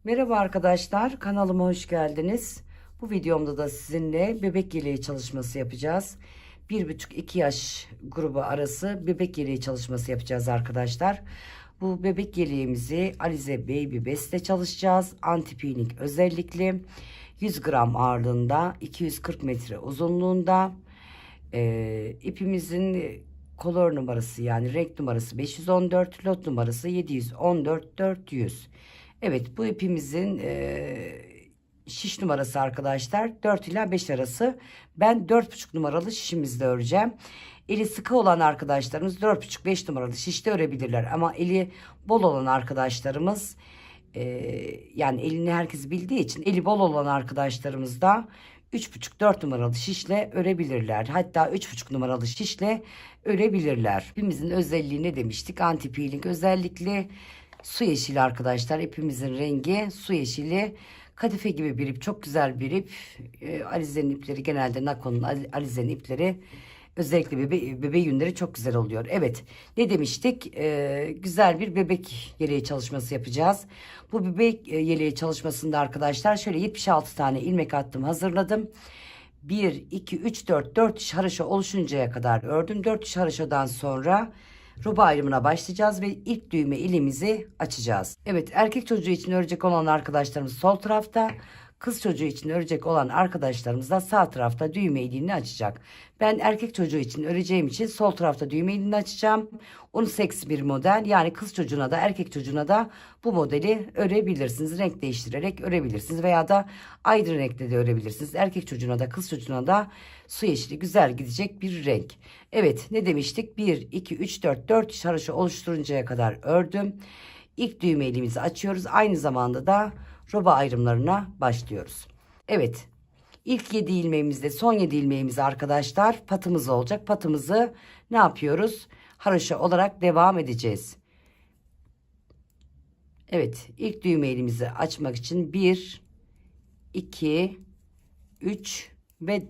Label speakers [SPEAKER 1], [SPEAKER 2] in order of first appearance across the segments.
[SPEAKER 1] Merhaba arkadaşlar, kanalıma hoş geldiniz. Bu videomda da sizinle bebek yeleği çalışması yapacağız. 1,5-2 yaş grubu arası bebek yeleği çalışması yapacağız arkadaşlar. Bu bebek yeleğimizi Alize Baby Best'te çalışacağız. Anti peeling özellikle 100 gram ağırlığında, 240 metre uzunluğunda. İpimizin kolor numarası yani renk numarası 514, lot numarası 714 400. Evet, bu ipimizin şiş numarası arkadaşlar 4 ila 5 arası. Ben 4,5 numaralı şişimizde öreceğim. Eli sıkı olan arkadaşlarımız 4,5-5 numaralı şişte örebilirler. Ama eli bol olan arkadaşlarımız yani elini herkes bildiği için eli bol olan arkadaşlarımız da 3,5-4 numaralı şişle örebilirler. Hatta 3,5 numaralı şişle örebilirler. İpimizin özelliği ne demiştik? Anti peeling özellikle su yeşili arkadaşlar. İpimizin rengi su yeşili. Kadife gibi bir ip. Çok güzel bir ip. Alize'nin ipleri genelde Nakon'un Alize'nin ipleri özellikle bebe yünleri çok güzel oluyor. Evet, ne demiştik? Güzel bir bebek yeleği çalışması yapacağız. Bu bebek yeleği çalışmasında arkadaşlar şöyle 76 tane ilmek attım, hazırladım. 1 2 3 4 diş haroşa oluşuncaya kadar ördüm. 4 diş haroşadan sonra roba ayrımına başlayacağız ve ilk düğme ilimizi açacağız. Evet, erkek çocuğu için örecek olan arkadaşlarımız sol tarafta, kız çocuğu için örecek olan arkadaşlarımız da sağ tarafta düğme iliğini açacak. Ben erkek çocuğu için öreceğim için sol tarafta düğme iliğini açacağım. Unisex bir model, yani kız çocuğuna da erkek çocuğuna da bu modeli örebilirsiniz. Renk değiştirerek örebilirsiniz veya da ayrı renkte de örebilirsiniz. Erkek çocuğuna da kız çocuğuna da su yeşili güzel gidecek bir renk. Evet, ne demiştik? 1 2 3 4 diş haroşa oluşturuncaya kadar ördüm. İlk düğme ilimizi açıyoruz. Aynı zamanda da roba ayrımlarına başlıyoruz. Evet, ilk 7 ilmeğimizde son 7 ilmeğimiz arkadaşlar patımız olacak. Patımızı ne yapıyoruz? Haroşa olarak devam edeceğiz. Evet, ilk düğme ilimizi açmak için 1 2 3 ve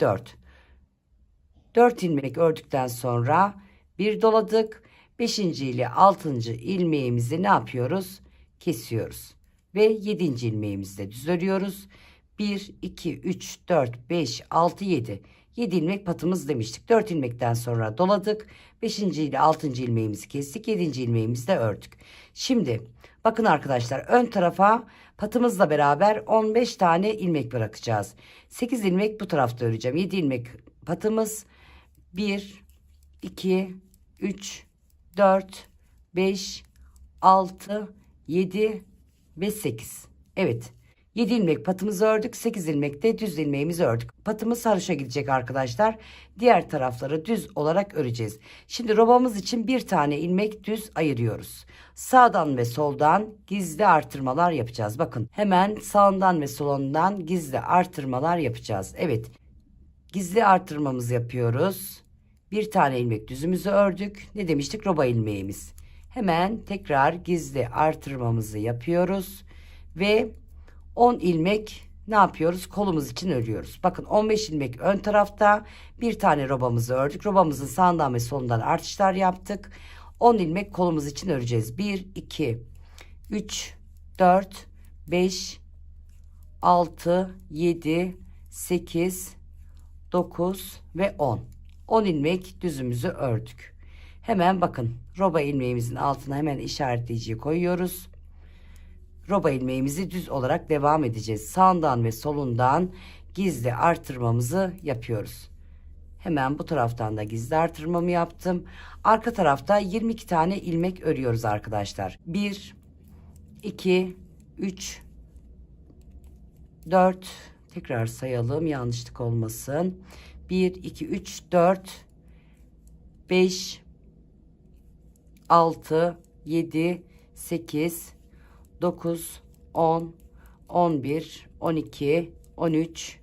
[SPEAKER 1] 4 ilmek ördükten sonra bir doladık. 5. ile 6. ilmeğimizi ne yapıyoruz? Kesiyoruz. Ve 7. ilmeğimizde düz örüyoruz. 1 2 3 4 5 6 7 ilmek patımız demiştik. 4 ilmekten sonra doladık. 5. ile 6. ilmeğimizi kestik. 7. ilmeğimizi de ördük. Şimdi bakın arkadaşlar, ön tarafa patımızla beraber 15 tane ilmek bırakacağız. 8 ilmek bu tarafta öreceğim. 7 ilmek patımız. 1 2 3 4 5 6 7 ve 8. Evet, 7 ilmek patımızı ördük, 8 ilmek de düz ilmeğimizi ördük. Patımız haroşa gidecek arkadaşlar. Diğer tarafları düz olarak öreceğiz. Şimdi robamız için bir tane ilmek düz ayırıyoruz. Sağdan ve soldan gizli artırmalar yapacağız. Bakın, hemen sağından ve solundan gizli artırmalar yapacağız. Evet, gizli artırmamızı yapıyoruz. Bir tane ilmek düzümüzü ördük. Ne demiştik? Roba ilmeğimiz. Hemen tekrar gizli artırmamızı yapıyoruz. Ve 10 ilmek ne yapıyoruz? Kolumuz için örüyoruz. Bakın, 15 ilmek ön tarafta. Bir tane robamızı ördük. Robamızın sağından ve solundan artışlar yaptık. 10 ilmek kolumuz için öreceğiz. 1, 2, 3, 4, 5, 6, 7, 8, 9 ve 10. 10 ilmek düzümüzü ördük. Hemen bakın, roba ilmeğimizin altına hemen işaretleyiciyi koyuyoruz. Roba ilmeğimizi düz olarak devam edeceğiz. Sağından ve solundan gizli artırmamızı yapıyoruz. Hemen bu taraftan da gizli artırmamı yaptım. Arka tarafta 22 tane ilmek örüyoruz arkadaşlar. 1 2 3 4, tekrar sayalım yanlışlık olmasın. 1 2 3 4 5 6 7 8 9 10 11 12 13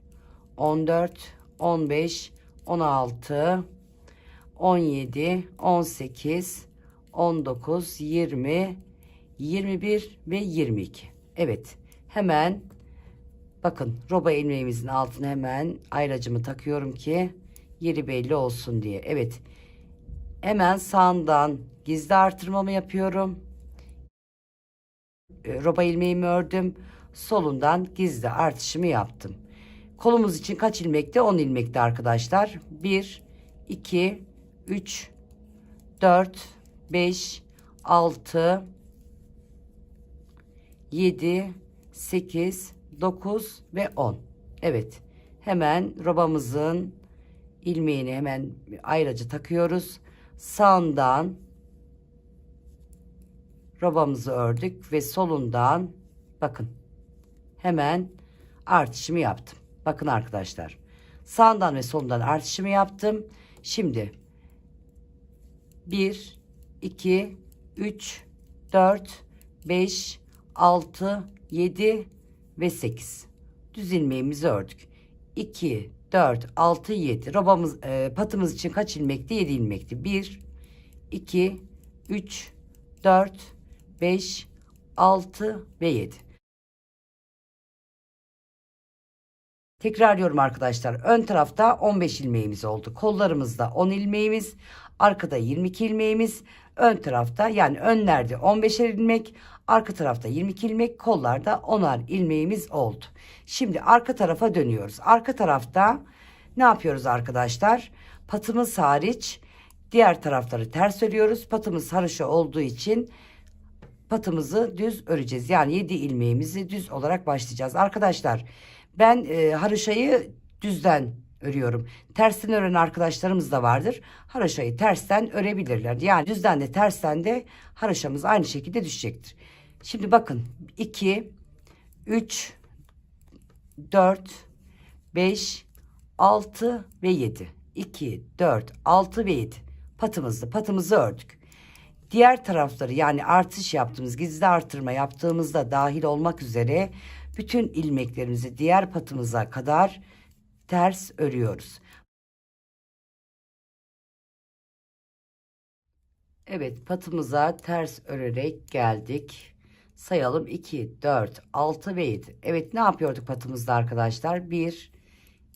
[SPEAKER 1] 14 15 16 17 18 19 20 21 ve 22. Evet, hemen bakın, roba ilmeğimizin altına hemen ayracımı takıyorum ki yeri belli olsun diye. Evet, hemen sağından gizli artırmamı yapıyorum. Roba ilmeğimi ördüm. solundan gizli artışımı yaptım. Kolumuz için kaç ilmekti? 10 ilmekti arkadaşlar. 1, 2, 3, 4, 5, 6, 7, 8, 9 ve 10. Evet. Hemen robamızın ilmeğini hemen ayrıca takıyoruz. Sağından robamızı ördük ve solundan bakın hemen artışımı yaptım. Bakın arkadaşlar. Sağından ve solundan artışımı yaptım. Şimdi 1, 2, 3, 4, 5, 6, 7 ve 8. Düz ilmeğimizi ördük. 2, 4, 6, 7. Robamız, patımız için kaç ilmekti? 7 ilmekti. 1, 2, 3, 4, 5, 6 ve 7. Tekrarlıyorum arkadaşlar. Ön tarafta 15 ilmeğimiz oldu. Kollarımızda 10 ilmeğimiz, arkada 22 ilmeğimiz, ön tarafta yani önlerde 15'er ilmek, arka tarafta 22 ilmek, kollarda 10'ar ilmeğimiz oldu. Şimdi arka tarafa dönüyoruz. Arka tarafta ne yapıyoruz arkadaşlar? Patımız hariç diğer tarafları ters örüyoruz. Patımız haroşa olduğu için patımızı düz öreceğiz. Yani 7 ilmeğimizi düz olarak başlayacağız. Arkadaşlar ben haroşayı düzden örüyorum. Tersten ören arkadaşlarımız da vardır. Haroşayı tersten örebilirler. Yani düzden de tersten de haroşamız aynı şekilde düşecektir. Şimdi bakın 2, 3, 4, 5, 6 ve 7. 2, 4, 6 ve 7. Patımızı ördük. Diğer tarafları yani artış yaptığımız, gizli artırma yaptığımızda dahil olmak üzere bütün ilmeklerimizi diğer patımıza kadar ters örüyoruz. Evet, patımıza ters örerek geldik. Sayalım 2, 4, 6 ve 7. Evet, ne yapıyorduk patımızda arkadaşlar? 1,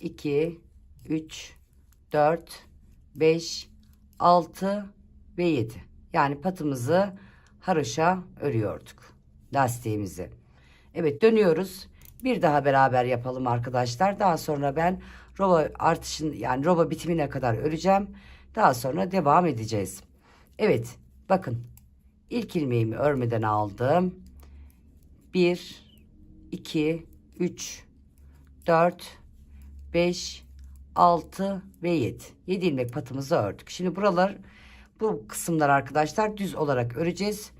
[SPEAKER 1] 2, 3, 4, 5, 6 ve 7. Yani patımızı haroşa örüyorduk. Lastiğimizi. Evet, dönüyoruz. Bir daha beraber yapalım arkadaşlar. Daha sonra ben roba artışın yani roba bitimine kadar öreceğim. Daha sonra devam edeceğiz. Evet, bakın. İlk ilmeğimi örmeden aldım. 1, 2, 3, 4, 5, 6 ve 7. 7 ilmek patımızı ördük. Şimdi bu kısımlar arkadaşlar düz olarak öreceğiz.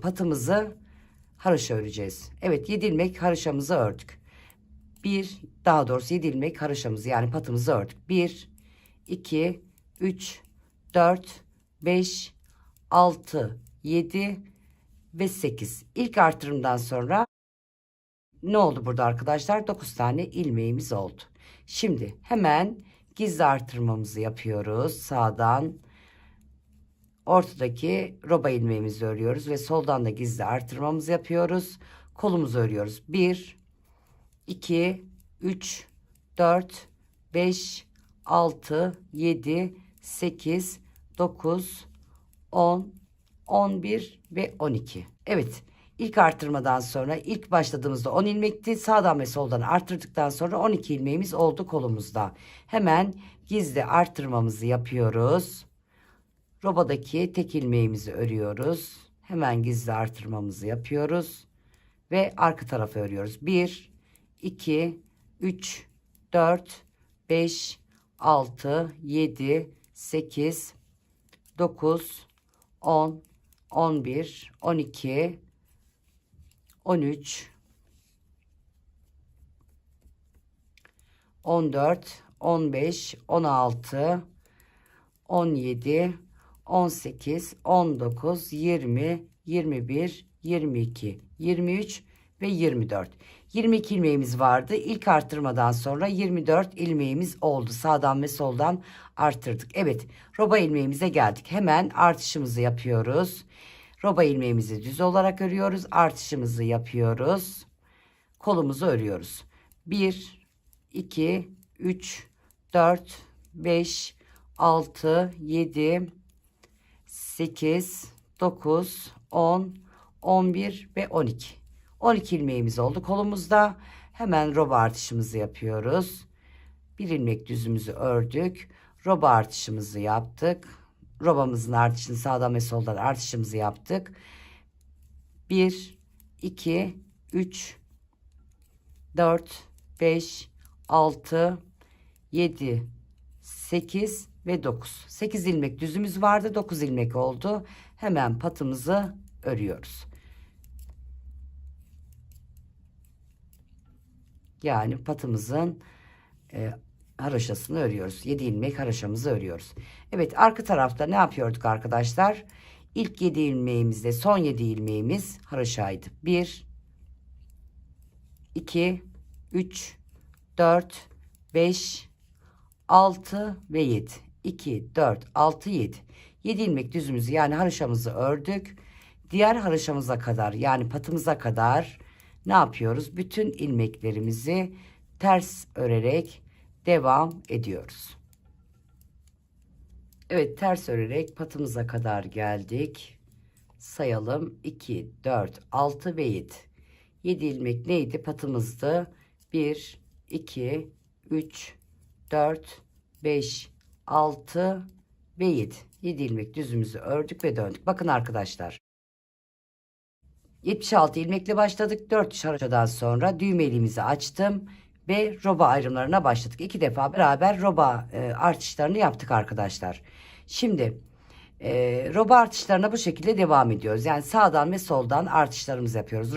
[SPEAKER 1] Patımızı haroşa öreceğiz. Evet, 7 ilmek haroşamızı ördük. Daha doğrusu 7 ilmek haroşamızı yani patımızı ördük. 1, 2, 3, 4, 5, 6, 7 ve 8. İlk artırımdan sonra ne oldu burada arkadaşlar? 9 tane ilmeğimiz oldu. Şimdi hemen gizli artırmamızı yapıyoruz. Sağdan ortadaki roba ilmeğimizi örüyoruz ve soldan da gizli artırmamızı yapıyoruz. Kolumuzu örüyoruz. 1, 2, 3, 4, 5, 6, 7, 8, 9, 10, 11 ve 12. Evet. İlk artırmadan sonra ilk başladığımızda 10 ilmekti. Sağdan ve soldan artırdıktan sonra 12 ilmeğimiz oldu kolumuzda. Hemen gizli artırmamızı yapıyoruz. Robadaki tek ilmeğimizi örüyoruz. Hemen gizli artırmamızı yapıyoruz. Ve arka tarafa örüyoruz. 1, 2, 3, 4, 5, 6, 7, 8, 9, 10, 11, 12, 13, 14, 15, 16, 17, 18, 19, 20, 21, 22, 23 ve 24. 22 ilmeğimiz vardı. İlk artırmadan sonra 24 ilmeğimiz oldu. Sağdan ve soldan artırdık. Evet, roba ilmeğimize geldik. Hemen artışımızı yapıyoruz. Roba ilmeğimizi düz olarak örüyoruz. Artışımızı yapıyoruz. Kolumuzu örüyoruz. 1, 2, 3, 4, 5, 6, 7, 8, 9, 10, 11 ve 12. 12 ilmeğimiz oldu kolumuzda. Hemen roba artışımızı yapıyoruz. Bir ilmek düzümüzü ördük. Roba artışımızı yaptık. Robamızın artışını sağdan ve soldan artışımızı yaptık. 1, 2, 3, 4, 5, 6, 7, 8 ve 9. 8 ilmek düzümüz vardı. 9 ilmek oldu. Hemen patımızı örüyoruz. Yani patımızın haroşasını örüyoruz. 7 ilmek haroşamızı örüyoruz. Evet, arka tarafta ne yapıyorduk arkadaşlar? İlk 7 ilmeğimizde son 7 ilmeğimiz haroşaydı. 1, 2, 3, 4, 5, 6 ve 7. 2, 4, 6, 7. 7 ilmek düzümüzü yani haroşamızı ördük. Diğer haroşamıza kadar yani patımıza kadar ne yapıyoruz? Bütün ilmeklerimizi ters örerek devam ediyoruz. Evet, ters örerek patımıza kadar geldik. Sayalım. 2, 4, 6 ve 7. 7 ilmek neydi? Patımızdı. 1, 2, 3, 4, 5, 6 ve 7. 7 ilmek düzümüzü ördük ve döndük. Bakın arkadaşlar. 76 ilmekle başladık. 4 haroşadan sonra düğmeliğimizi açtım ve roba ayrımlarına başladık. 2 defa beraber roba artışlarını yaptık arkadaşlar. Şimdi roba artışlarına bu şekilde devam ediyoruz. Yani sağdan ve soldan artışlarımızı yapıyoruz.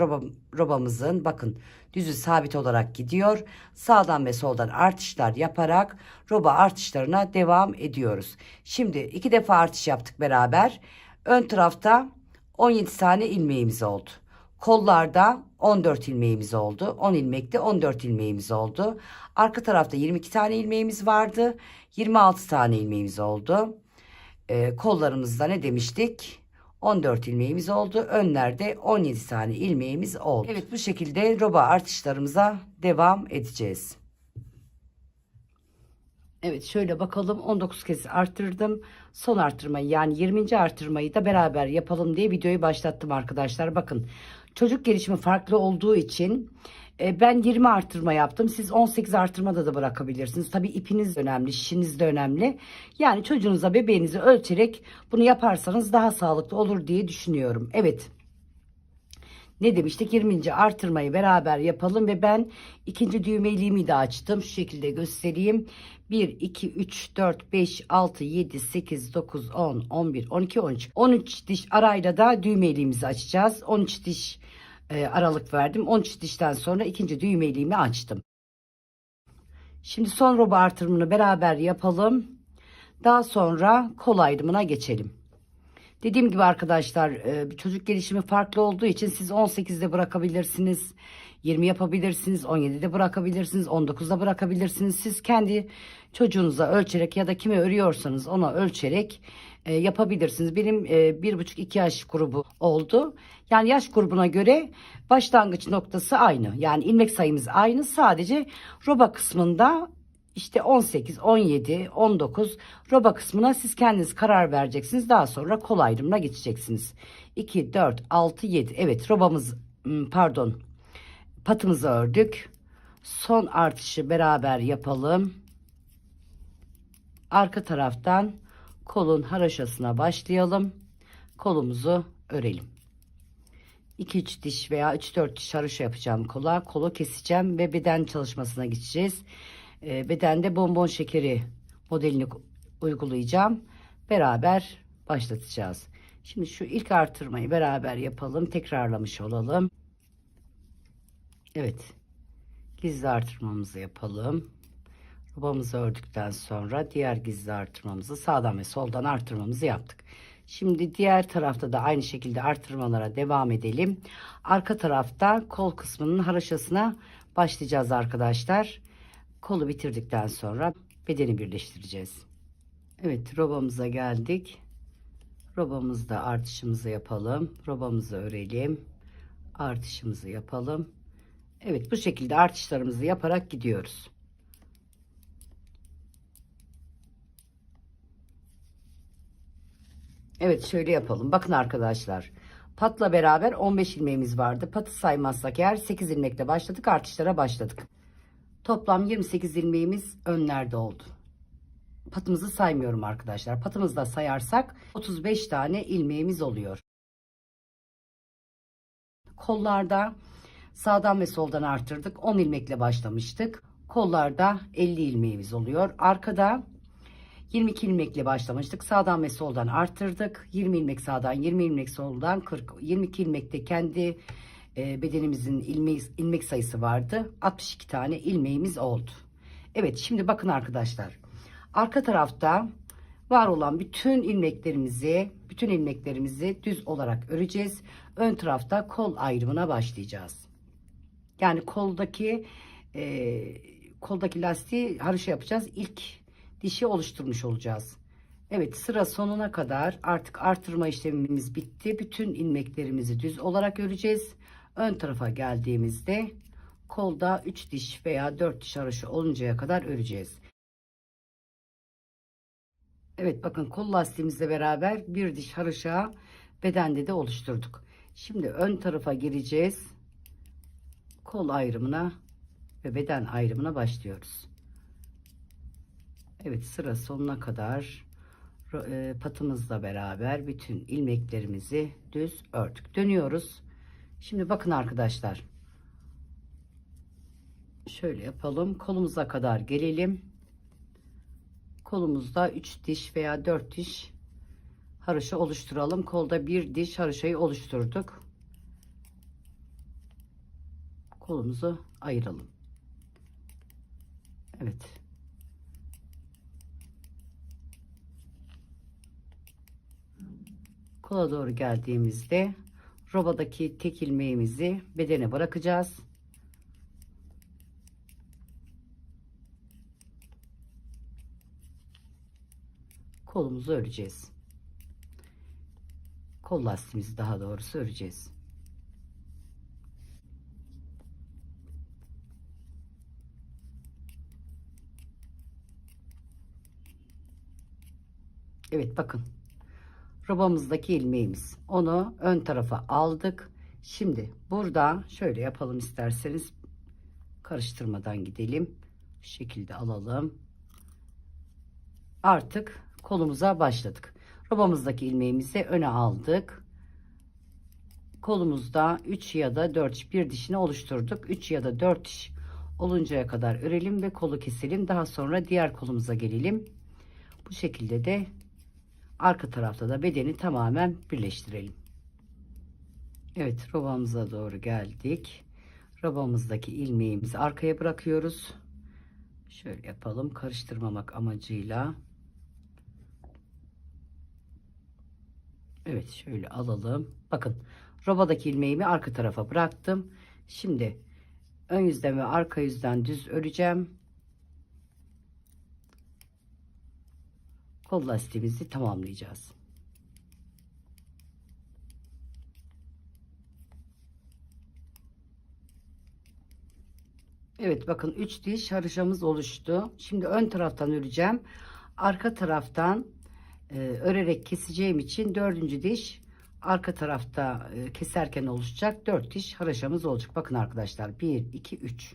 [SPEAKER 1] Robamızın bakın düzü sabit olarak gidiyor. Sağdan ve soldan artışlar yaparak roba artışlarına devam ediyoruz. Şimdi 2 defa artış yaptık beraber. Ön tarafta 17 tane ilmeğimiz oldu. Kollarda 14 ilmeğimiz oldu. 10 ilmekte 14 ilmeğimiz oldu. Arka tarafta 22 tane ilmeğimiz vardı. 26 tane ilmeğimiz oldu. Kollarımızda ne demiştik? 14 ilmeğimiz oldu. Önlerde 17 tane ilmeğimiz oldu. Evet, bu şekilde roba artışlarımıza devam edeceğiz. Evet, şöyle bakalım, 19 kez arttırdım. Son arttırmayı yani 20. arttırmayı da beraber yapalım diye videoyu başlattım arkadaşlar. Bakın, çocuk gelişimi farklı olduğu için ben 20 arttırma yaptım. Siz 18 arttırmada da bırakabilirsiniz. Tabii ipiniz de önemli, şişiniz de önemli. Yani çocuğunuza, bebeğinizi ölçerek bunu yaparsanız daha sağlıklı olur diye düşünüyorum. Evet. Ne demiştik? 20. artırmayı beraber yapalım ve ben ikinci düğmeliğimi de açtım. Şu şekilde göstereyim. 1, 2, 3, 4, 5, 6, 7, 8, 9, 10, 11, 12, 13. 13 diş arayla da düğmeliğimizi açacağız. 13 diş aralık verdim. 13 dişten sonra ikinci düğmeliğimi açtım. Şimdi son roba artırımını beraber yapalım. Daha sonra kol ayrımına geçelim. Dediğim gibi arkadaşlar, çocuk gelişimi farklı olduğu için siz 18'de bırakabilirsiniz. 20 yapabilirsiniz. 17'de bırakabilirsiniz. 19'da bırakabilirsiniz. Siz kendi çocuğunuza ölçerek ya da kime örüyorsanız ona ölçerek yapabilirsiniz. Benim 1,5-2 yaş grubu oldu. Yani yaş grubuna göre başlangıç noktası aynı. Yani ilmek sayımız aynı. Sadece roba kısmında işte 18, 17, 19 roba kısmına siz kendiniz karar vereceksiniz. Daha sonra kol ayrımına geçeceksiniz. 2, 4, 6, 7. Evet, pardon, patımızı ördük. Son artışı beraber yapalım. Arka taraftan kolun haroşasına başlayalım. Kolumuzu örelim. 2-3 diş veya 3-4 diş haroşa yapacağım kola. Kolu keseceğim ve beden çalışmasına geçeceğiz. Bedende bonbon şekeri modelini uygulayacağım. Beraber başlatacağız. Şimdi şu ilk artırmayı beraber yapalım. Tekrarlamış olalım. Evet. Gizli artırmamızı yapalım. Robamızı ördükten sonra diğer gizli artırmamızı sağdan ve soldan artırmamızı yaptık. Şimdi diğer tarafta da aynı şekilde artırmalara devam edelim. Arka tarafta kol kısmının haroşasına başlayacağız arkadaşlar. Kolu bitirdikten sonra bedeni birleştireceğiz. Evet, robamıza geldik. Robamızda artışımızı yapalım. Robamızı örelim. Artışımızı yapalım. Evet, bu şekilde artışlarımızı yaparak gidiyoruz. Evet, şöyle yapalım. Bakın arkadaşlar. Patla beraber 15 ilmeğimiz vardı. Patı saymazsak eğer 8 ilmekle başladık, artışlara başladık. Toplam 28 ilmeğimiz önlerde oldu. Patımızı saymıyorum arkadaşlar. Patımızı da sayarsak 35 tane ilmeğimiz oluyor. Kollarda sağdan ve soldan arttırdık. 10 ilmekle başlamıştık. Kollarda 50 ilmeğimiz oluyor. Arkada 22 ilmekle başlamıştık. Sağdan ve soldan arttırdık. 20 ilmek sağdan, 20 ilmek soldan, 40. 22 ilmekte kendi bedenimizin ilmek sayısı vardı. 62 tane ilmeğimiz oldu. Evet, şimdi bakın arkadaşlar. Arka tarafta var olan bütün ilmeklerimizi düz olarak öreceğiz. Ön tarafta kol ayrımına başlayacağız. Yani koldaki lastiği haroşa yapacağız. İlk dişi oluşturmuş olacağız. Evet, sıra sonuna kadar artık artırma işlemimiz bitti. Bütün ilmeklerimizi düz olarak öreceğiz. Ön tarafa geldiğimizde kolda 3 diş veya 4 diş haroşa oluncaya kadar öreceğiz. Evet, bakın kol lastiğimizle beraber bir diş haroşa bedende de oluşturduk. Şimdi ön tarafa gireceğiz. Kol ayrımına ve beden ayrımına başlıyoruz. Evet, sıra sonuna kadar patımızla beraber bütün ilmeklerimizi düz ördük. Dönüyoruz. Şimdi bakın arkadaşlar. Şöyle yapalım. Kolumuza kadar gelelim. Kolumuzda 3 diş veya 4 diş haroşa oluşturalım. Kolda bir diş haroşayı oluşturduk. Kolumuzu ayıralım. Evet. Kola doğru geldiğimizde robadaki tek ilmeğimizi bedene bırakacağız. Kolumuzu öreceğiz. Kol lastiğimizi daha doğrusu öreceğiz. Evet, bakın. Robamızdaki ilmeğimiz. Onu ön tarafa aldık. Şimdi burada şöyle yapalım isterseniz. Karıştırmadan gidelim. Şu şekilde alalım. Artık kolumuza başladık. Robamızdaki ilmeğimizi öne aldık. Kolumuzda 3 ya da 4 bir dişini oluşturduk. 3 ya da 4 diş oluncaya kadar örelim ve kolu keselim. Daha sonra diğer kolumuza gelelim. Bu şekilde de arka tarafta da bedeni tamamen birleştirelim. Evet, robamıza doğru geldik. Robamızdaki ilmeğimizi arkaya bırakıyoruz. Şöyle yapalım, karıştırmamak amacıyla. Evet, şöyle alalım. Bakın, robadaki ilmeğimi arka tarafa bıraktım. Şimdi ön yüzden ve arka yüzden düz öreceğim. Kol lastiğimizi tamamlayacağız. Evet, bakın 3 diş haroşamız oluştu. Şimdi ön taraftan öreceğim. Arka taraftan örerek keseceğim için dördüncü diş arka tarafta keserken oluşacak. 4 diş haroşamız olacak. Bakın arkadaşlar, 1 2 3.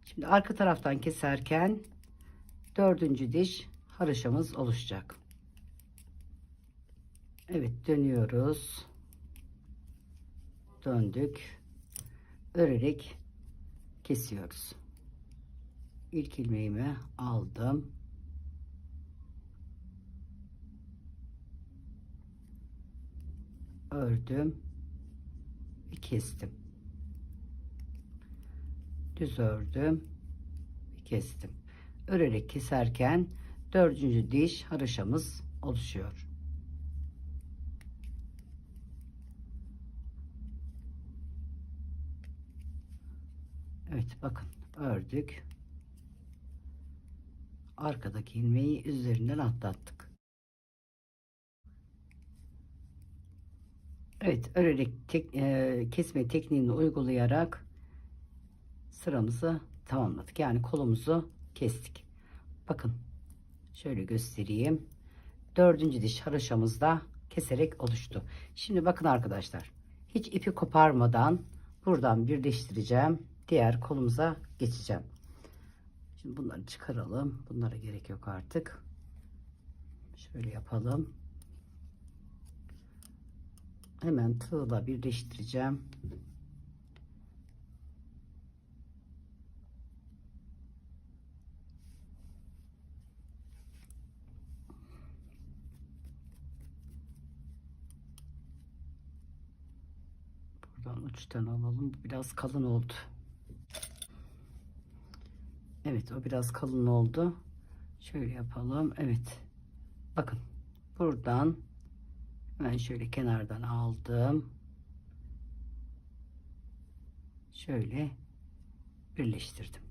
[SPEAKER 1] Şimdi arka taraftan keserken dördüncü diş haroşamız oluşacak. Evet, dönüyoruz. Döndük. Örerek kesiyoruz. İlk ilmeğimi aldım. Ördüm ve kestim. Düz ördüm ve kestim. Örerek keserken dördüncü diş haroşamız oluşuyor. Evet, bakın ördük. Arkadaki ilmeği üzerinden atlattık. Evet, örerek kesme tekniğini uygulayarak sıramızı tamamladık. Yani kolumuzu kestik. Bakın şöyle göstereyim. Dördüncü diş haroşamız da keserek oluştu. Şimdi bakın arkadaşlar. Hiç ipi koparmadan buradan birleştireceğim. Diğer kolumuza geçeceğim. Şimdi bunları çıkaralım. Bunlara gerek yok artık. Şöyle yapalım. Hemen tığla birleştireceğim. Buradan uçtan alalım. Bu biraz kalın oldu. Evet, o biraz kalın oldu. Şöyle yapalım. Evet. Bakın. Buradan hemen şöyle kenardan aldım. Şöyle birleştirdim.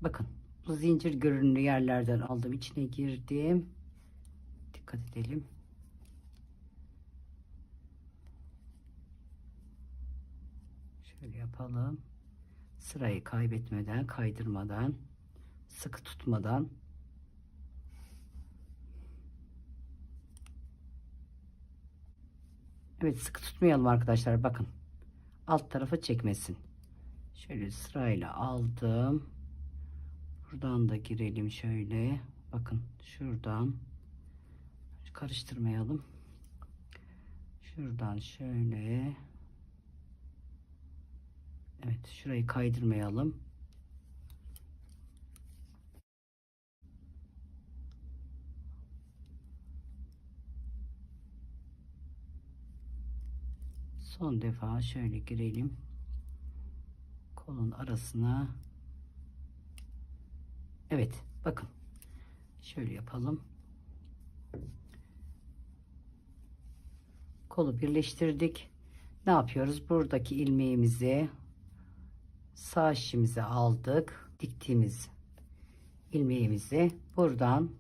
[SPEAKER 1] Bakın. Bu zincir görünümlü yerlerden aldım. İçine girdim. Dikkat edelim. Şöyle yapalım. Sırayı kaybetmeden, kaydırmadan, sıkı tutmadan. Evet, sıkı tutmayalım arkadaşlar. Bakın. Alt tarafa çekmesin. Şöyle sırayla aldım. Buradan da girelim şöyle. Bakın şuradan. Karıştırmayalım. Şuradan şöyle. Evet, şurayı kaydırmayalım. Son defa şöyle girelim. Kolun arasına. Evet, bakın. Şöyle yapalım. Kolu birleştirdik. Ne yapıyoruz? Buradaki ilmeğimizi sağ şişimize aldık. Diktiğimiz ilmeğimizi buradan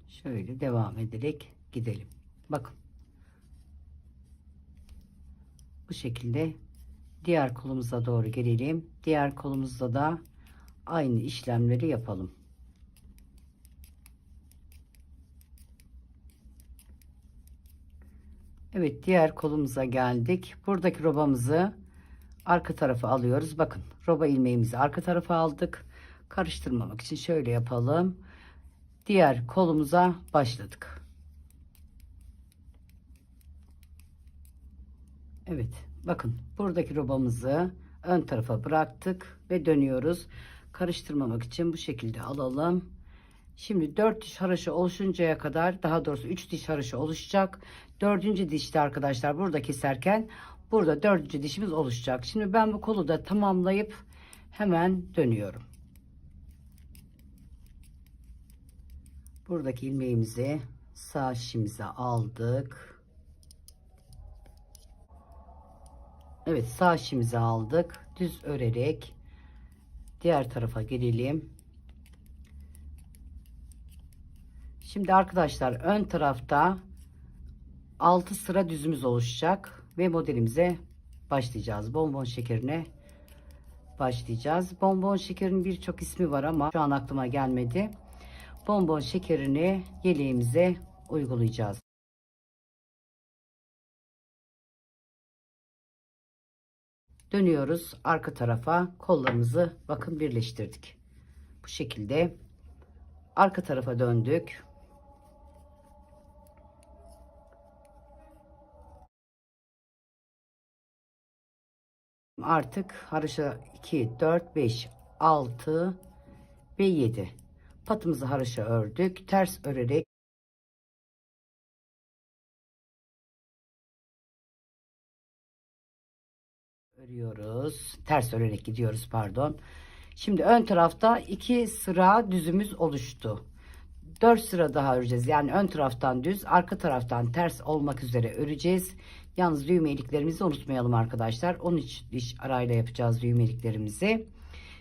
[SPEAKER 1] şöyle devam ederek gidelim. Bakın. Bu şekilde diğer kolumuza doğru gelelim. Diğer kolumuzda da aynı işlemleri yapalım. Evet, diğer kolumuza geldik. Buradaki robamızı arka tarafa alıyoruz. Bakın, roba ilmeğimizi arka tarafa aldık. Karıştırmamak için şöyle yapalım. Diğer kolumuza başladık. Evet, bakın buradaki robamızı ön tarafa bıraktık ve dönüyoruz. Karıştırmamak için bu şekilde alalım. Şimdi 4 diş haraşo oluşuncaya kadar, daha doğrusu 3 diş haraşo oluşacak. 4. dişte arkadaşlar burada keserken burada 4. dişimiz oluşacak. Şimdi ben bu kolu da tamamlayıp hemen dönüyorum. Buradaki ilmeğimizi sağ şişimize aldık. Evet, sağ şişimizi aldık. Düz örerek diğer tarafa gelelim. Şimdi arkadaşlar ön tarafta 6 sıra düzümüz oluşacak ve modelimize başlayacağız. Bonbon şekerine başlayacağız. Bonbon şekerinin birçok ismi var ama şu an aklıma gelmedi. Bonbon şekerini yeleğimize uygulayacağız. Dönüyoruz arka tarafa, kollarımızı bakın birleştirdik. Bu şekilde arka tarafa döndük. Artık haroşa 2, 4, 5, 6 ve 7 patımızı haroşa ördük. Ters örerek örüyoruz. Ters örerek gidiyoruz, pardon. Şimdi ön tarafta 2 sıra düzümüz oluştu. 4 sıra daha öreceğiz. Yani ön taraftan düz, arka taraftan ters olmak üzere öreceğiz. Yalnız düğme iliklerimizi unutmayalım arkadaşlar. 13 diş arayla yapacağız düğme iliklerimizi.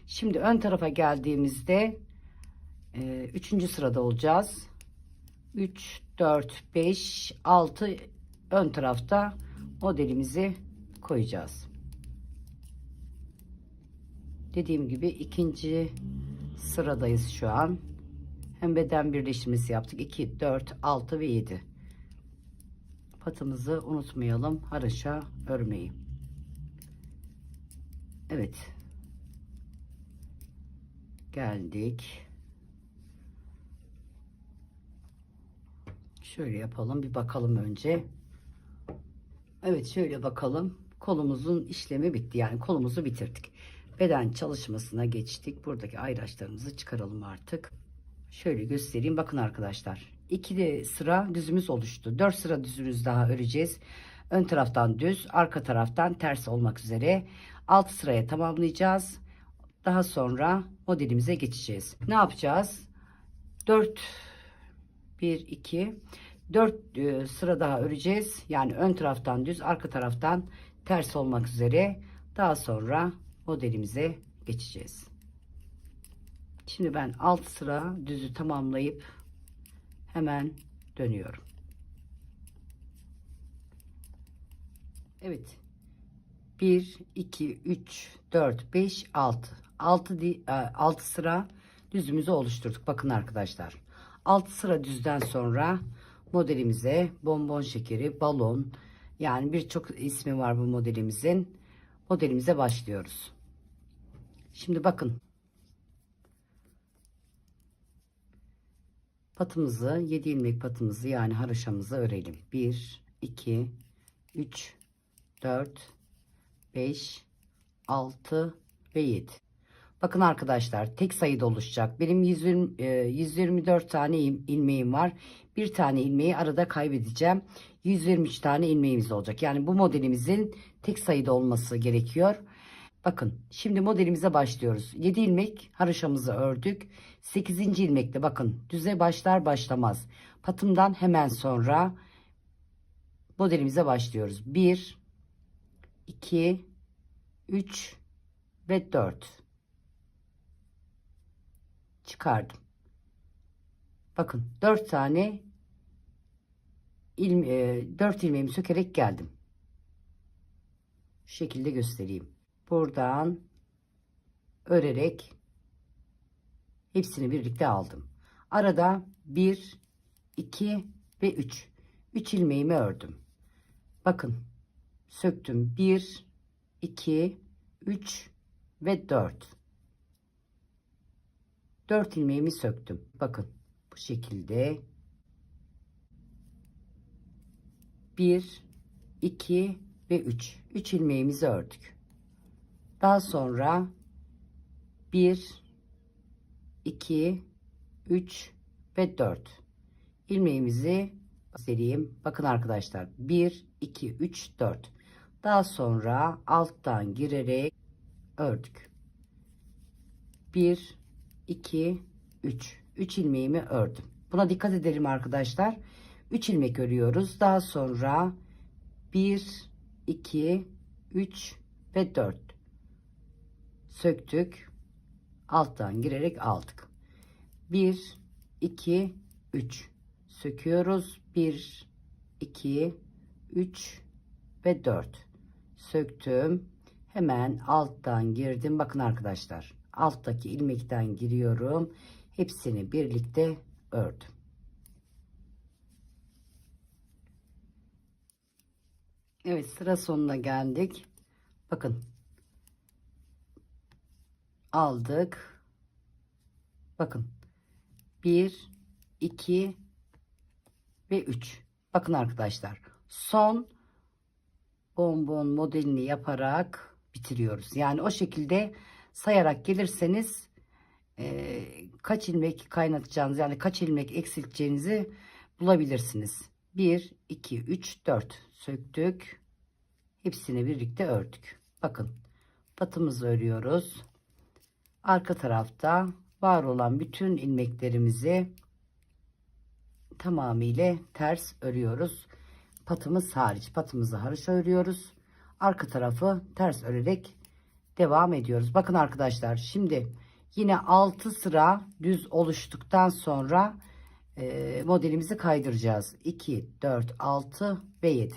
[SPEAKER 1] Şimdi ön tarafa geldiğimizde 3. sırada olacağız. 3, 4, 5, 6 ön tarafta modelimizi koyacağız. Dediğim gibi 2. sıradayız şu an. Hem beden birleştirmesi yaptık. 2, 4, 6 ve 7. Patımızı unutmayalım. Haroşa örmeyi. Evet. Geldik. Şöyle yapalım. Bir bakalım önce. Evet, şöyle bakalım. Kolumuzun işlemi bitti. Yani kolumuzu bitirdik. Beden çalışmasına geçtik. Buradaki ayraçlarımızı çıkaralım artık. Şöyle göstereyim. Bakın arkadaşlar. 2 sıra düzümüz oluştu. 4 sıra düzümüz daha öreceğiz. Ön taraftan düz, arka taraftan ters olmak üzere 6 sıraya tamamlayacağız. Daha sonra modelimize geçeceğiz. Ne yapacağız? 4 1 2 4 sıra daha öreceğiz. Yani ön taraftan düz, arka taraftan ters olmak üzere. Daha sonra modelimize geçeceğiz. Şimdi ben 6 sıra düzü tamamlayıp hemen dönüyorum. Evet. 1 2 3 4 5 6 6 sıra düzümüzü oluşturduk. Bakın arkadaşlar. 6 sıra düzden sonra modelimize bonbon şekeri, balon, yani birçok ismi var bu modelimizin. Modelimize başlıyoruz. Şimdi bakın. Patımızı, 7 ilmek patımızı yani haroşamızı örelim. 1 2 3 4 5 6 ve 7. Bakın arkadaşlar, tek sayıda oluşacak. Benim 124 tane ilmeğim var. Bir tane ilmeği arada kaybedeceğim. 123 tane ilmeğimiz olacak. Yani bu modelimizin tek sayıda olması gerekiyor. Bakın şimdi modelimize başlıyoruz. 7 ilmek haroşamızı ördük. 8. ilmekte bakın düze başlar başlamaz patımdan hemen sonra modelimize başlıyoruz. 1 2 3 ve 4 çıkardım. Bakın 4 tane 4 ilmeğimi sökerek geldim. Şu şekilde göstereyim. Buradan örerek hepsini birlikte aldım. Arada 1 2 ve 3 ilmeğimi ördüm. Bakın söktüm. 1 2 3 ve 4 ilmeğimi söktüm. Bakın bu şekilde 1 2 ve 3 ilmeğimizi ördük. Daha sonra 1 2 3 ve 4 ilmeğimizi sereyim. Bakın arkadaşlar 1 2 3 4 daha sonra alttan girerek ördük. 1 2 3 ilmeğimi ördüm. Buna dikkat edelim arkadaşlar. 3 ilmek örüyoruz. Daha sonra 1 2 3 ve 4 söktük. Alttan girerek aldık. 1 2 3 söküyoruz. 1 2 3 ve 4 söktüm. Hemen alttan girdim. Bakın arkadaşlar, alttaki ilmekten giriyorum. Hepsini birlikte ördüm. Evet, sıra sonuna geldik. Bakın aldık. Bakın 1 2 ve 3. Bakın arkadaşlar, son bonbon modelini yaparak bitiriyoruz. Yani o şekilde sayarak gelirseniz kaç ilmek kaynatacağınız, yani kaç ilmek eksilteceğinizi bulabilirsiniz. 1 2 3 4 söktük. Hepsini birlikte ördük. Bakın patımızı örüyoruz. Arka tarafta var olan bütün ilmeklerimizi tamamıyla ters örüyoruz. Patımız hariç, patımızı haroşa örüyoruz. Arka tarafı ters örerek devam ediyoruz. Bakın arkadaşlar, şimdi yine 6 sıra düz oluştuktan sonra modelimizi kaydıracağız. 2 4 6 ve 7.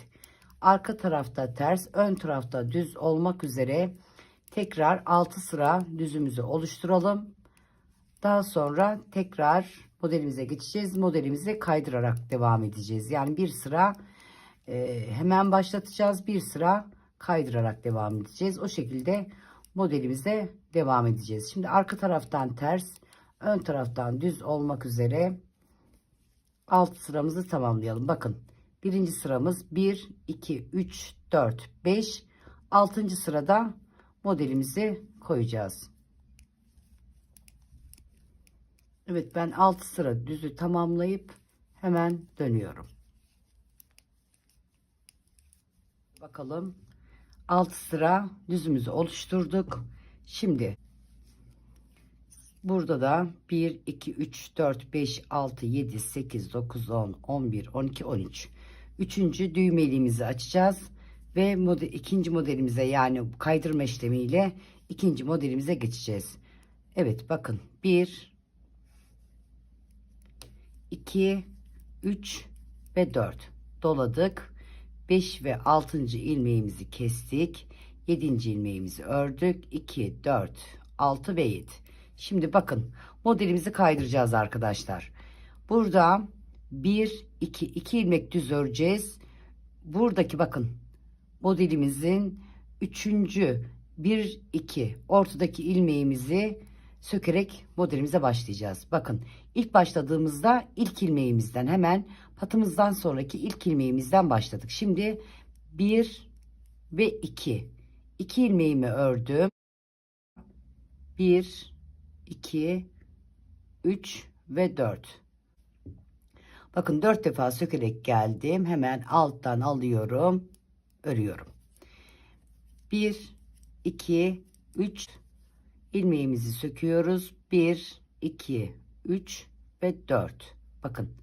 [SPEAKER 1] Arka tarafta ters, ön tarafta düz olmak üzere tekrar 6 sıra düzümüzü oluşturalım. Daha sonra tekrar modelimize geçeceğiz. Modelimizi kaydırarak devam edeceğiz. Yani bir sıra hemen başlatacağız. Bir sıra kaydırarak devam edeceğiz. O şekilde modelimize devam edeceğiz. Şimdi arka taraftan ters, ön taraftan düz olmak üzere alt sıramızı tamamlayalım. Bakın birinci sıramız 1 2 3 4 5, 6. sırada modelimizi koyacağız. Evet, ben 6 sıra düzü tamamlayıp hemen dönüyorum. Bakalım, 6 sıra düzümüzü oluşturduk. Şimdi burada da 1 2 3 4 5 6 7 8 9 10 11 12 13, üçüncü düğmeliğimizi açacağız ve ikinci modelimize, yani kaydırma işlemiyle ikinci modelimize geçeceğiz. Evet, bakın 1 2 3 ve 4 doladık. 5 ve 6. ilmeğimizi kestik. 7. ilmeğimizi ördük. 2 4 6 ve 7. Şimdi bakın, modelimizi kaydıracağız arkadaşlar. Burada 1 2 ilmek düz öreceğiz. Buradaki bakın, modelimizin 3. 1 2 ortadaki ilmeğimizi sökerek modelimize başlayacağız. Bakın, ilk başladığımızda ilk ilmeğimizden, hemen patımızdan sonraki ilk ilmeğimizden başladık. Şimdi 1 ve 2 ilmeğimi ördüm. 1 2 3 ve 4. Bakın 4 defa sökerek geldim. Hemen alttan alıyorum, örüyorum. 1 2 3 ilmeğimizi söküyoruz. 1 2 3 ve 4. Bakın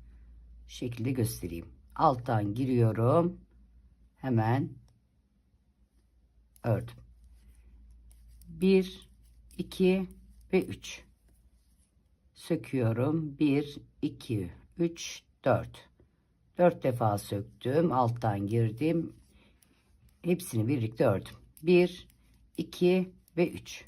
[SPEAKER 1] şu şekilde göstereyim. Alttan giriyorum. Hemen ördüm. 1 2 ve 3 söküyorum. 1 2 3 4. 4 defa söktüm. Alttan girdim. Hepsini birlikte ördüm. 1 2 ve 3.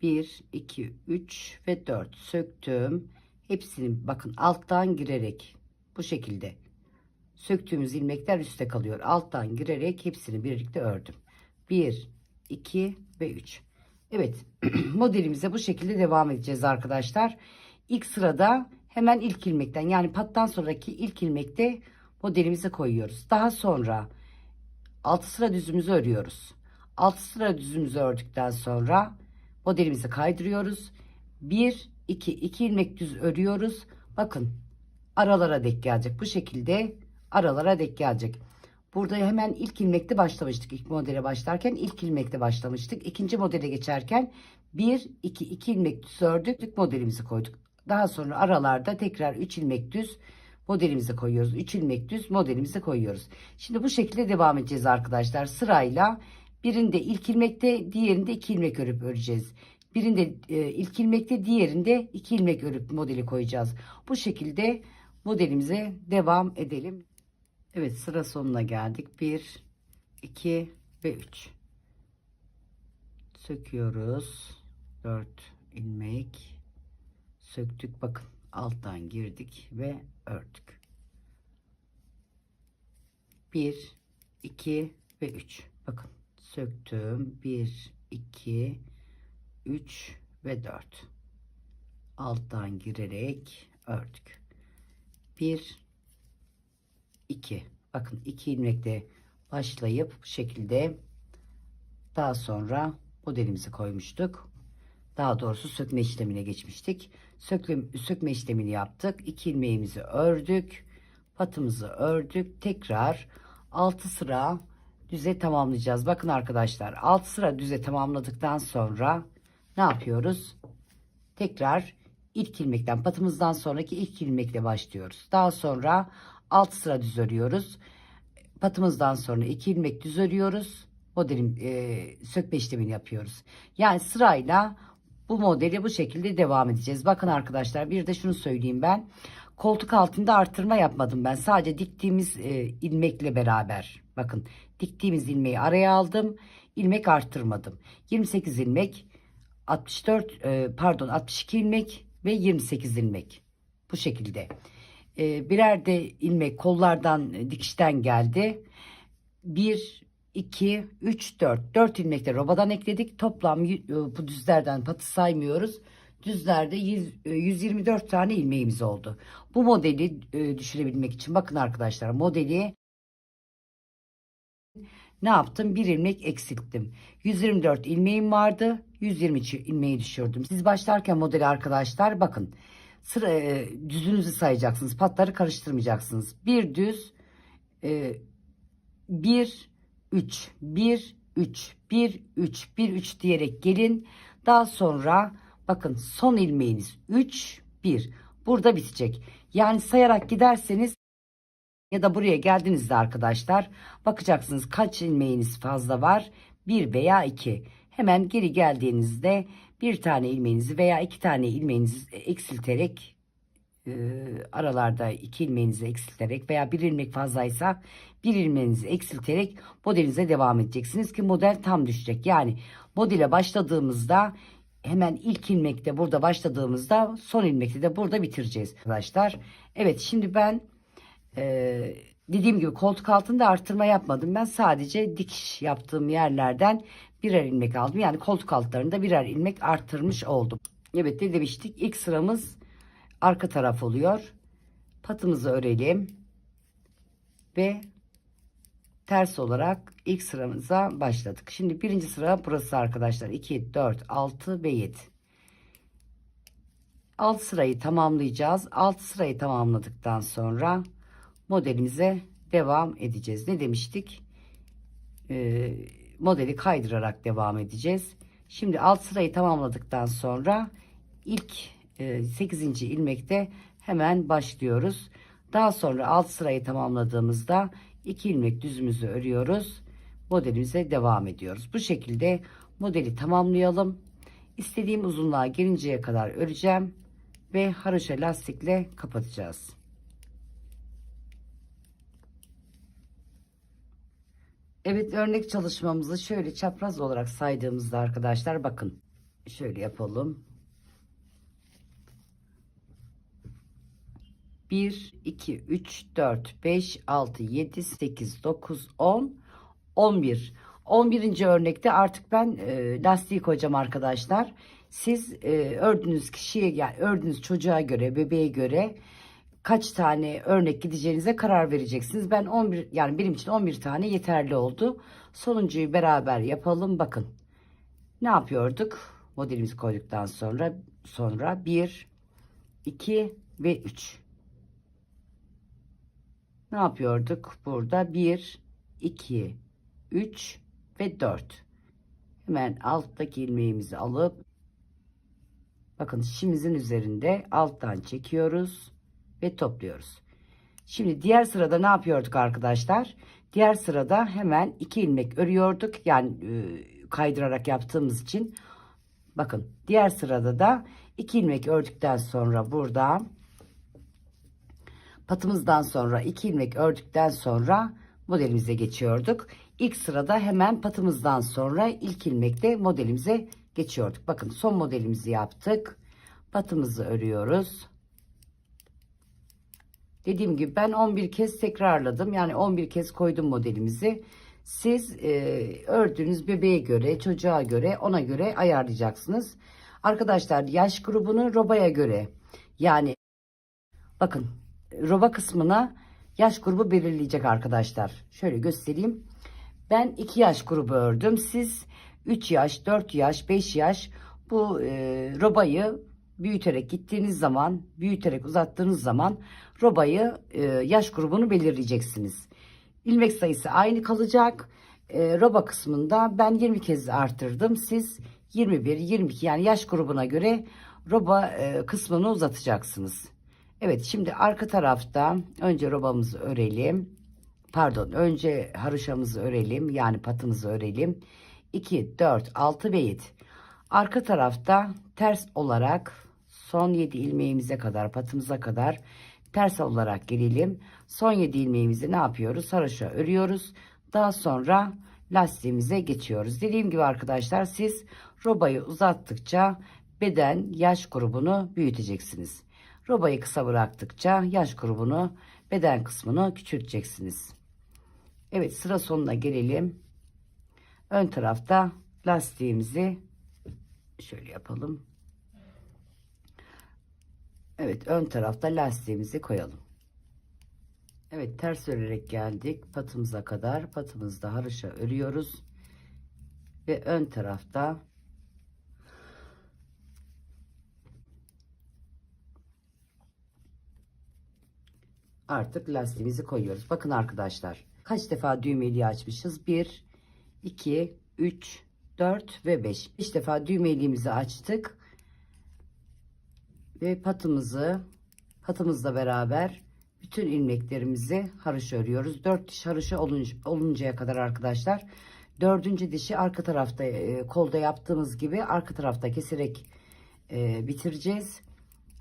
[SPEAKER 1] 1 2 3 ve 4 söktüm. Hepsini bakın alttan girerek bu şekilde söktüğümüz ilmekler üstte kalıyor. Alttan girerek hepsini birlikte ördüm. 1 2 ve 3. Evet, modelimize bu şekilde devam edeceğiz arkadaşlar. İlk sırada hemen ilk ilmekten, yani pattan sonraki ilk ilmekte modelimize koyuyoruz. Daha sonra 6 sıra düzümüzü örüyoruz. 6 sıra düzümüzü ördükten sonra modelimizi kaydırıyoruz. 1 2 ilmek düz örüyoruz. Bakın, aralara denk gelecek. Bu şekilde aralara denk gelecek. Burada hemen ilk ilmekte başlamıştık. İlk modele başlarken ilk ilmekte başlamıştık. İkinci modele geçerken 1 2 ilmek düz ördük. Modelimizi koyduk. Daha sonra aralarda tekrar 3 ilmek düz modelimizi koyuyoruz. 3 ilmek düz modelimizi koyuyoruz. Şimdi bu şekilde devam edeceğiz arkadaşlar. Sırayla birinde ilk ilmekte, diğerinde 2 ilmek örüp öreceğiz. Birinde ilk ilmekte, diğerinde 2 ilmek örüp modeli koyacağız. Bu şekilde modelimize devam edelim. Evet, sıra sonuna geldik. 1 2 ve 3 söküyoruz. 4 ilmek söktük. Bakın alttan girdik ve ördük. 1 2 ve 3. Bakın söktüm. 1 2 3 ve 4. Alttan girerek ördük. 1 2. Bakın 2 ilmekle başlayıp bu şekilde daha sonra modelimizi koymuştuk. Daha doğrusu sökme işlemine geçmiştik. Sökme işlemini yaptık. 2 ilmeğimizi ördük. Patımızı ördük. Tekrar 6 sıra düze tamamlayacağız. Bakın arkadaşlar, 6 sıra düze tamamladıktan sonra ne yapıyoruz? Tekrar ilk ilmekten, patımızdan sonraki ilk ilmekle başlıyoruz. Daha sonra 6 sıra düz örüyoruz. Patımızdan sonra 2 ilmek düz örüyoruz. Modelin sökme işlemini yapıyoruz. Yani sırayla bu modeli bu şekilde devam edeceğiz. Bakın arkadaşlar, bir de şunu söyleyeyim ben. Koltuk altında artırma yapmadım ben. Sadece diktiğimiz ilmekle beraber. Bakın, diktiğimiz ilmeği araya aldım. İlmek arttırmadım. 28 ilmek, 62 ilmek ve 28 ilmek. Bu şekilde. Birer de ilmek kollardan dikişten geldi. 1, 2, 3, 4. 4 ilmek de robadan ekledik. Toplam bu düzlerden patı saymıyoruz. Düzlerde 124 tane ilmeğimiz oldu. Bu modeli düşürebilmek için bakın arkadaşlar, modeli ne yaptım? Bir ilmek eksilttim. 124 ilmeğim vardı. 123 ilmeği düşürdüm. Siz başlarken modeli arkadaşlar bakın. Sıra düzünüzü sayacaksınız. Patları karıştırmayacaksınız. Bir düz, 1 3 1 3 1 3 1 3 diyerek gelin. Daha sonra bakın son ilmeğiniz 3 1. Burada bitecek. Yani sayarak giderseniz ya da buraya geldiğinizde arkadaşlar bakacaksınız kaç ilmeğiniz fazla var. 1 veya 2. Hemen geri geldiğinizde bir tane ilmeğinizi veya iki tane ilmeğinizi eksilterek aralarda iki ilmeğinizi eksilterek veya bir ilmek fazlaysa bir ilmeğinizi eksilterek modelinize devam edeceksiniz ki model tam düşecek. Yani modele başladığımızda hemen ilk ilmekte burada başladığımızda son ilmekte de burada bitireceğiz arkadaşlar. Evet, şimdi ben dediğim gibi koltuk altında artırma yapmadım. Ben sadece dikiş yaptığım yerlerden birer ilmek aldım. Yani koltuk altlarında birer ilmek arttırmış oldum. Evet, ne demiştik? İlk sıramız arka taraf oluyor. Patımızı örelim ve ters olarak ilk sıramıza başladık. Şimdi birinci sıra burası arkadaşlar. 2 4 6 ve 7. Alt sırayı tamamlayacağız. Alt sırayı tamamladıktan sonra modelimize devam edeceğiz. Ne demiştik? Modeli kaydırarak devam edeceğiz. Şimdi alt sırayı tamamladıktan sonra ilk 8. ilmekte hemen başlıyoruz. Daha sonra alt sırayı tamamladığımızda 2 ilmek düzümüzü örüyoruz. Modelimize devam ediyoruz. Bu şekilde modeli tamamlayalım. İstediğim uzunluğa gelinceye kadar öreceğim ve haroşa lastikle kapatacağız. Evet, örnek çalışmamızı şöyle çapraz olarak saydığımızda arkadaşlar bakın şöyle yapalım. 1 2 3 4 5 6 7 8 9 10 11. 11. örnekte artık ben lastiği koyacağım arkadaşlar. Siz ördüğünüz kişiye, yani ördüğünüz çocuğa göre, bebeğe göre kaç tane örnek gideceğinize karar vereceksiniz. Ben 11, yani benim için 11 tane yeterli oldu. Sonuncuyu beraber yapalım. Bakın ne yapıyorduk? Modelimizi koyduktan sonra 1 2 ve 3. Ne yapıyorduk? Burada 1 2 3 ve 4. Hemen alttaki ilmeğimizi alıp bakın şimimizin üzerinde alttan çekiyoruz ve topluyoruz. Şimdi diğer sırada ne yapıyorduk arkadaşlar? Diğer sırada hemen 2 ilmek örüyorduk. Yani kaydırarak yaptığımız için. Bakın diğer sırada da 2 ilmek ördükten sonra burada patımızdan sonra 2 ilmek ördükten sonra modelimize geçiyorduk. İlk sırada hemen patımızdan sonra ilk ilmekte modelimize geçiyorduk. Bakın son modelimizi yaptık. Patımızı örüyoruz. Dediğim gibi ben 11 kez tekrarladım. Yani 11 kez koydum modelimizi. Siz ördüğünüz bebeğe göre, çocuğa göre, ona göre ayarlayacaksınız. Arkadaşlar yaş grubunu robaya göre, yani bakın roba kısmına yaş grubu belirleyecek arkadaşlar. Şöyle göstereyim. Ben 2 yaş grubu ördüm. Siz 3 yaş, 4 yaş, 5 yaş bu robayı büyüterek gittiğiniz zaman, büyüterek uzattığınız zaman robayı yaş grubunu belirleyeceksiniz. İlmek sayısı aynı kalacak. Roba kısmında ben 20 kez artırdım. Siz 21, 22, yani yaş grubuna göre roba kısmını uzatacaksınız. Evet, şimdi arka tarafta önce robamızı örelim. Pardon, önce haroşamızı örelim, yani patımızı örelim. 2 4 6 ve 7. Arka tarafta ters olarak son 7 ilmeğimize kadar, patımıza kadar ters olarak gelelim. Son 7 ilmeğimizi ne yapıyoruz? Haroşa örüyoruz. Daha sonra lastiğimize geçiyoruz. Dediğim gibi arkadaşlar, siz robayı uzattıkça beden yaş grubunu büyüteceksiniz. Robayı kısa bıraktıkça yaş grubunu, beden kısmını küçülteceksiniz. Evet, sıra sonuna gelelim. Ön tarafta lastiğimizi şöyle yapalım. Evet, ön tarafta lastiğimizi koyalım. Evet, ters örerek geldik patımıza kadar. Patımızda haroşa örüyoruz ve ön tarafta artık lastiğimizi koyuyoruz. Bakın arkadaşlar, kaç defa düğmeliği açmışız? 1, 2, 3, 4 ve 5. 5 defa düğmeliğimizi açtık ve patımızla beraber bütün ilmeklerimizi haroşa örüyoruz. 4 diş haroşa oluncaya kadar arkadaşlar. 4. dişi arka tarafta kolda yaptığımız gibi arka tarafta keserek bitireceğiz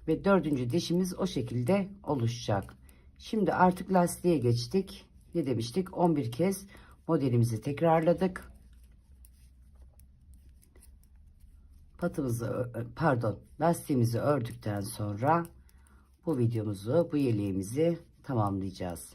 [SPEAKER 1] ve 4. dişimiz o şekilde oluşacak. Şimdi artık lastiğe geçtik. Ne demiştik? 11 kez modelimizi tekrarladık. Lastiğimizi ördükten sonra bu videomuzu, bu yeleğimizi tamamlayacağız.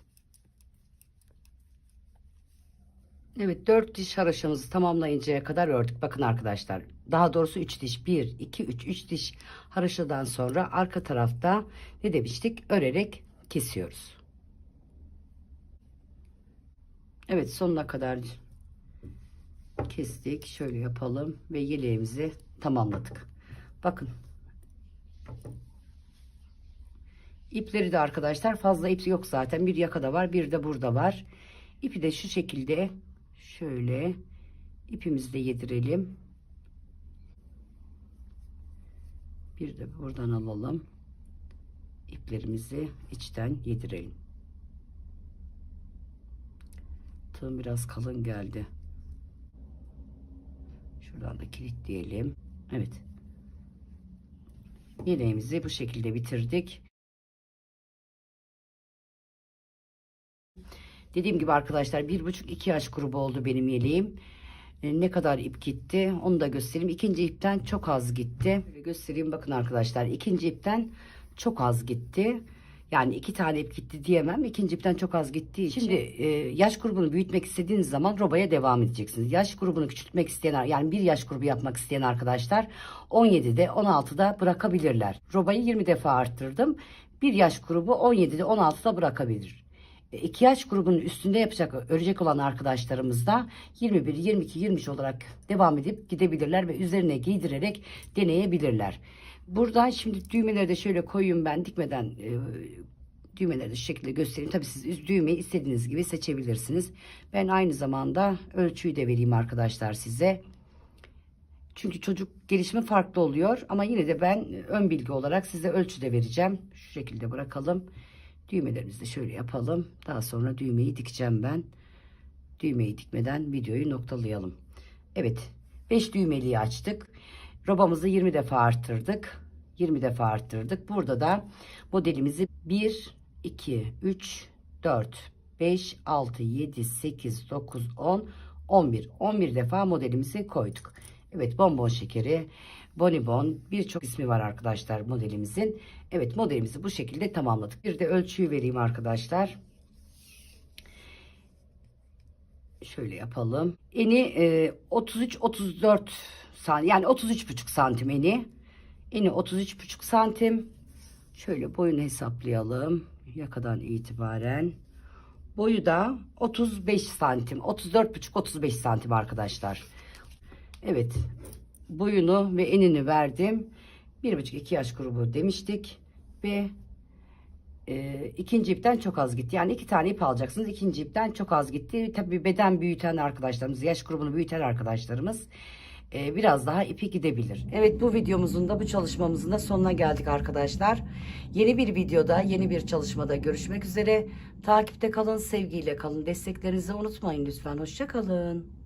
[SPEAKER 1] Evet, 4 diş haroşamızı tamamlayıncaya kadar ördük. Bakın arkadaşlar, daha doğrusu 3 diş, 1 2 3 diş haroşadan sonra arka tarafta ne demiştik? Örerek kesiyoruz. Evet, sonuna kadar kestik. Şöyle yapalım ve yeleğimizi tamamladık. Bakın, ipleri de arkadaşlar fazla ip yok zaten. Bir yakada var, bir de burada var. İpi de şu şekilde şöyle ipimizi de yedirelim. Bir de buradan alalım. İplerimizi içten yedirelim. Tığım biraz kalın geldi. Şuradan da kilitleyelim. Evet. Yeleğimizi bu şekilde bitirdik. Dediğim gibi arkadaşlar 1,5-2 yaş grubu oldu benim yeleğim. Ne kadar ip gitti onu da göstereyim. İkinci ipten çok az gitti. Göstereyim, bakın arkadaşlar, ikinci ipten çok az gitti. Yani 2 tane ip gitti diyemem. İkinci ipten çok az gittiği için. Şimdi yaş grubunu büyütmek istediğiniz zaman robaya devam edeceksiniz. Yaş grubunu küçültmek isteyen, yani bir yaş grubu yapmak isteyen arkadaşlar 17'de 16'da bırakabilirler. Robayı 20 defa arttırdım. Bir yaş grubu 17'de 16'da bırakabilir. 2 yaş grubunun üstünde örecek olan arkadaşlarımız da 21, 22, 23 olarak devam edip gidebilirler ve üzerine giydirerek deneyebilirler. Burada şimdi düğmeleri de şöyle koyayım, ben dikmeden düğmeleri de şu şekilde göstereyim. Tabii siz düğmeyi istediğiniz gibi seçebilirsiniz. Ben aynı zamanda ölçüyü de vereyim arkadaşlar size. Çünkü çocuk gelişimi farklı oluyor ama yine de ben ön bilgi olarak size ölçü de vereceğim. Şu şekilde bırakalım. Düğmelerimizi de şöyle yapalım. Daha sonra düğmeyi dikeceğim ben. Düğmeyi dikmeden videoyu noktalayalım. Evet, 5 düğmeliği açtık. Robamızı 20 defa arttırdık. 20 defa arttırdık. Burada da modelimizi 1, 2, 3, 4, 5, 6, 7, 8, 9, 10, 11. 11 defa modelimizi koyduk. Evet, bonbon şekeri, bonibon, birçok ismi var arkadaşlar modelimizin. Evet, modelimizi bu şekilde tamamladık. Bir de ölçüyü vereyim arkadaşlar. Şöyle yapalım. Eni 33-34 santim, yani 33,5 santim eni. Eni 33,5 santim. Şöyle boyunu hesaplayalım. Yakadan itibaren. Boyu da 35 santim. 34,5-35 santim arkadaşlar. Evet. Boyunu ve enini verdim. 1,5-2 yaş grubu demiştik. Ve ikinci ipten çok az gitti. Yani 2 tane ip alacaksınız. İkinci ipten çok az gitti. Tabii beden büyüten arkadaşlarımız, yaş grubunu büyüten arkadaşlarımız biraz daha ipi gidebilir. Evet, bu videomuzun da, bu çalışmamızın da sonuna geldik arkadaşlar. Yeni bir videoda, yeni bir çalışmada görüşmek üzere. Takipte kalın, sevgiyle kalın. Desteklerinizi unutmayın lütfen. Hoşça kalın.